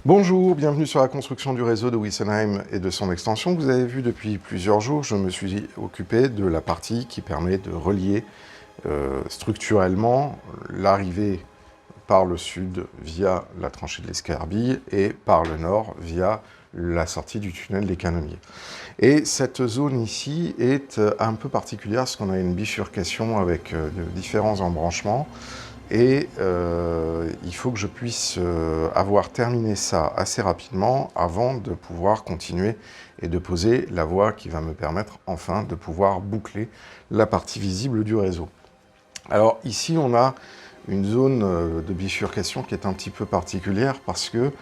Bonjour, bienvenue sur la construction du réseau de Wiesenheim et de son extension. Vous avez vu depuis plusieurs jours, je me suis occupé de la partie qui permet de relier structurellement l'arrivée par le sud via la tranchée de l'Escarbille et par le nord via la sortie du tunnel des Canonniers. Et cette zone ici est un peu particulière parce qu'on a une bifurcation avec différents embranchements. Et il faut que je puisse avoir terminé ça assez rapidement avant de pouvoir continuer et de poser la voie qui va me permettre enfin de pouvoir boucler la partie visible du réseau. Alors ici on a une zone de bifurcation qui est un petit peu particulière parce que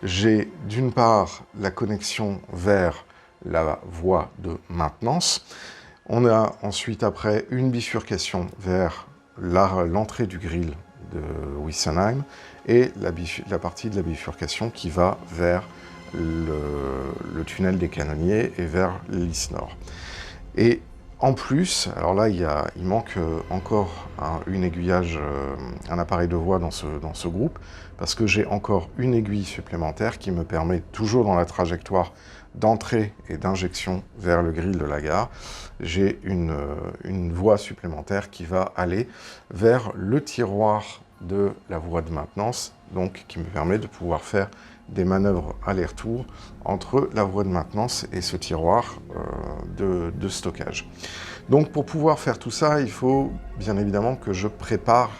j'ai d'une part la connexion vers la voie de maintenance. On a ensuite après une bifurcation vers l'entrée du grill de Wiesenheim et la partie de la bifurcation qui va vers le tunnel des Canonniers et vers l'Is Nord. Et en plus, alors là il manque encore un aiguillage, un appareil de voie dans ce groupe, parce que j'ai encore une aiguille supplémentaire qui me permet, toujours dans la trajectoire d'entrée et d'injection vers le grill de la gare, j'ai une voie supplémentaire qui va aller vers le tiroir de la voie de maintenance, donc qui me permet de pouvoir faire des manœuvres aller-retour entre la voie de maintenance et ce tiroir de stockage. Donc pour pouvoir faire tout ça, il faut bien évidemment que je prépare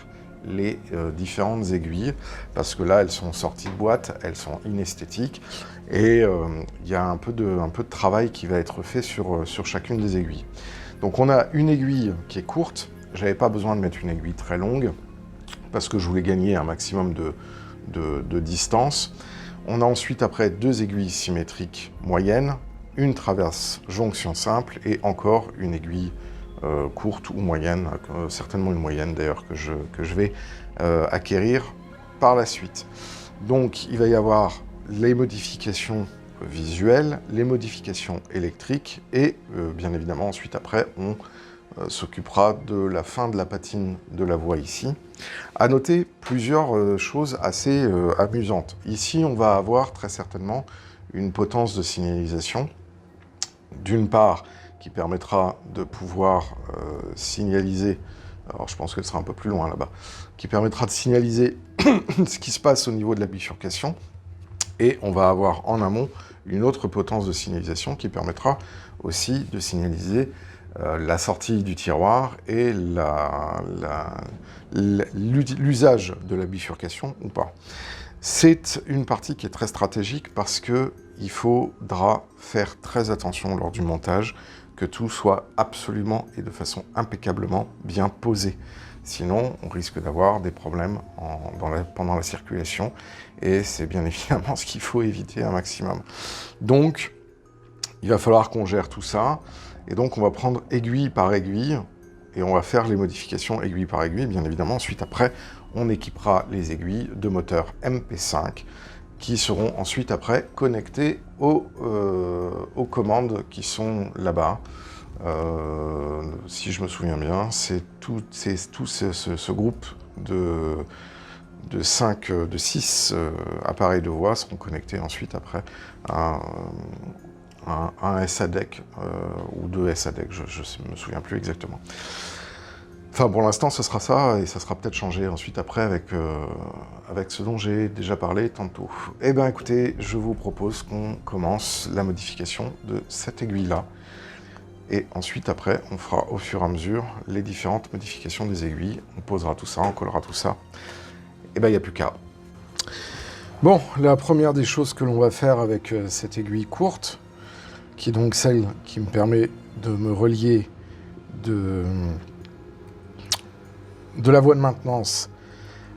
les différentes aiguilles, parce que là elles sont sorties de boîte, elles sont inesthétiques, et il y a un peu de travail qui va être fait sur chacune des aiguilles. Donc on a une aiguille qui est courte, j'avais pas besoin de mettre une aiguille très longue, parce que je voulais gagner un maximum de distance. On a ensuite après deux aiguilles symétriques moyennes, une traverse jonction simple et encore une aiguille courte ou moyenne, certainement une moyenne d'ailleurs que je vais acquérir par la suite. Donc il va y avoir les modifications visuelles, les modifications électriques et bien évidemment ensuite après on s'occupera de la fin de la patine de la voie ici. À noter plusieurs choses assez amusantes. Ici, on va avoir très certainement une potence de signalisation, d'une part, qui permettra de pouvoir signaliser, alors je pense qu'elle sera un peu plus loin là-bas, qui permettra de signaliser ce qui se passe au niveau de la bifurcation, et on va avoir en amont une autre potence de signalisation qui permettra aussi de signaliser la sortie du tiroir et l'usage de la bifurcation ou pas. C'est une partie qui est très stratégique parce qu'il faudra faire très attention lors du montage que tout soit absolument et de façon impeccablement bien posé. Sinon, on risque d'avoir des problèmes pendant la circulation et c'est bien évidemment ce qu'il faut éviter un maximum. Donc, il va falloir qu'on gère tout ça. Et donc, on va prendre aiguille par aiguille et on va faire les modifications aiguille par aiguille, bien évidemment. Ensuite, après, on équipera les aiguilles de moteur MP5 qui seront ensuite, après, connectées aux commandes qui sont là-bas. Si je me souviens bien, c'est tout ce groupe de 6 appareils de voix seront connectés ensuite, après, à un SADEC ou deux SADEC, je ne me souviens plus exactement. Enfin, pour l'instant, ce sera ça, et ça sera peut-être changé ensuite après avec ce dont j'ai déjà parlé tantôt. Eh bien, écoutez, je vous propose qu'on commence la modification de cette aiguille-là, et ensuite, après, on fera au fur et à mesure les différentes modifications des aiguilles, on posera tout ça, on collera tout ça, et bien, il n'y a plus qu'à. Bon, la première des choses que l'on va faire avec cette aiguille courte, qui est donc celle qui me permet de me relier de la voie de maintenance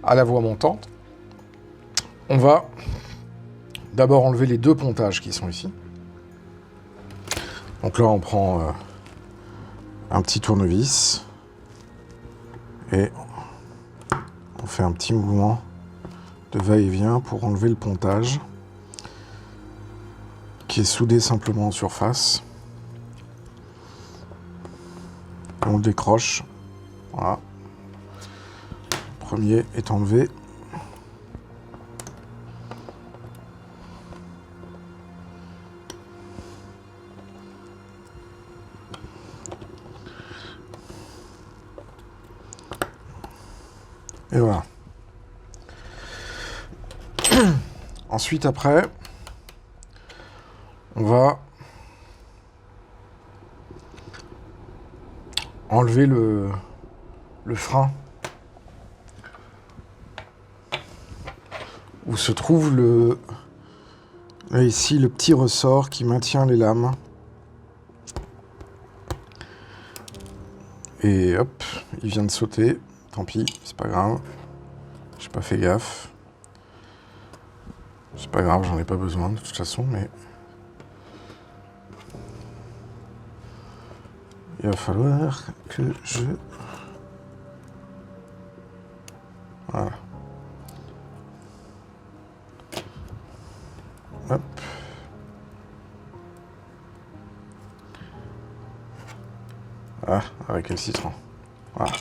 à la voie montante. On va d'abord enlever les deux pontages qui sont ici. Donc là, on prend un petit tournevis et on fait un petit mouvement de va-et-vient pour enlever le pontage qui est soudé simplement en surface. On le décroche. Voilà. Le premier est enlevé. Ensuite, après, on va enlever le frein où se trouve là, ici, le petit ressort qui maintient les lames. Et hop, il vient de sauter. Tant pis, c'est pas grave. J'ai pas fait gaffe. C'est pas grave, j'en ai pas besoin de toute façon, mais il va falloir que je... Voilà. Hop. Ah, avec le citron. Voilà.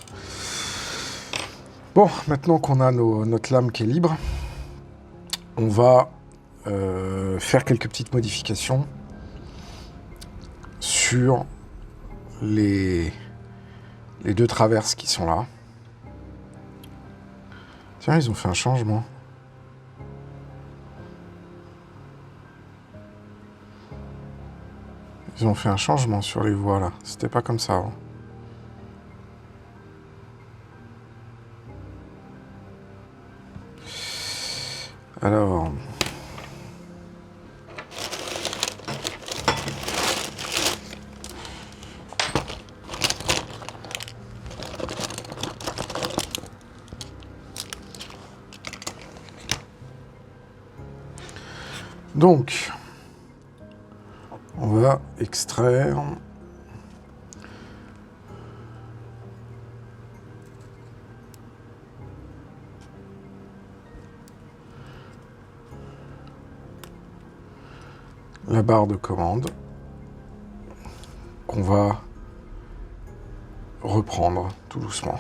Bon, maintenant qu'on a notre lame qui est libre, on va faire quelques petites modifications sur les deux traverses qui sont là. Tiens, ils ont fait un changement. Ils ont fait un changement sur les voies, là. C'était pas comme ça, hein. Alors... Donc, on va extraire la barre de commande qu'on va reprendre tout doucement.